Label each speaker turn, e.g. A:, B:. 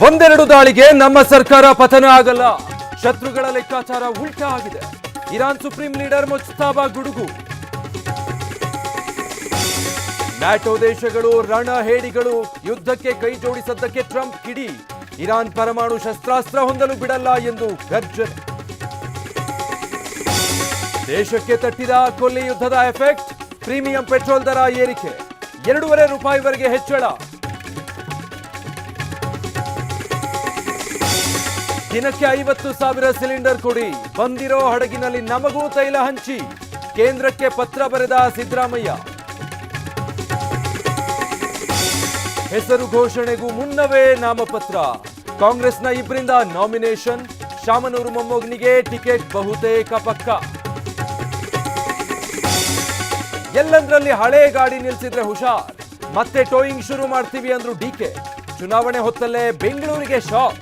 A: ಒಂದೆರಡು ದಾಳಿಗೆ ನಮ್ಮ ಸರ್ಕಾರ ಪತನ ಆಗಲ್ಲ. ಶತ್ರುಗಳ ಲೆಕ್ಕಾಚಾರ ಉಲ್ಟಾ ಆಗಿದೆ. ಇರಾನ್ ಸುಪ್ರೀಂ ಲೀಡರ್ ಮುಜ್ತಬಾ ಗುಡುಗು. ನ್ಯಾಟೋ ದೇಶಗಳು ರಣಹೇಡಿಗಳು ಯುದ್ಧಕ್ಕೆ ಕೈ ಜೋಡಿಸದ್ದಕ್ಕೆ ಟ್ರಂಪ್ ಕಿಡಿ. ಇರಾನ್ ಪರಮಾಣು ಶಸ್ತ್ರಾಸ್ತ್ರ ಹೊಂದಲು ಬಿಡಲ್ಲ ಎಂದು ಗರ್ಜನೆ. ದೇಶಕ್ಕೆ ತಟ್ಟಿದ ಕೊಲ್ಲಿ ಯುದ್ಧದ ಎಫೆಕ್ಟ್. ಪ್ರೀಮಿಯಂ ಪೆಟ್ರೋಲ್ ದರ ಏರಿಕೆ, 2.5 ರೂಪಾಯಿವರೆಗೆ ಹೆಚ್ಚಳ. ದಿನಕ್ಕೆ 50,000 ಸಿಲಿಂಡರ್ ಕೊಡಿ, ಬಂದಿರೋ ಹಡಗಿನಲ್ಲಿ ನಮಗೂ ತೈಲ ಹಂಚಿ. ಕೇಂದ್ರಕ್ಕೆ ಪತ್ರ ಬರೆದ ಸಿದ್ದರಾಮಯ್ಯ. ಹೆಸರು ಘೋಷಣೆಗೂ ಮುನ್ನವೇ ನಾಮಪತ್ರ. ಕಾಂಗ್ರೆಸ್ನ 2ರಿಂದ ನಾಮಿನೇಷನ್. ಶಾಮನೂರು ಮೊಮ್ಮಗನಿಗೆ ಟಿಕೆಟ್ ಬಹುತೇಕ ಪಕ್ಕ. ಎಲ್ಲಂದ್ರಲ್ಲಿ ಹಳೆ ಗಾಡಿ ನಿಲ್ಸಿದ್ರೆ ಹುಷಾರ್, ಮತ್ತೆ ಟೋಯಿಂಗ್ ಶುರು ಮಾಡ್ತೀವಿ ಅಂದ್ರು ಡಿಕೆ. ಚುನಾವಣೆ ಹೊತ್ತಲ್ಲೇ ಬೆಂಗಳೂರಿಗೆ ಶಾಕ್.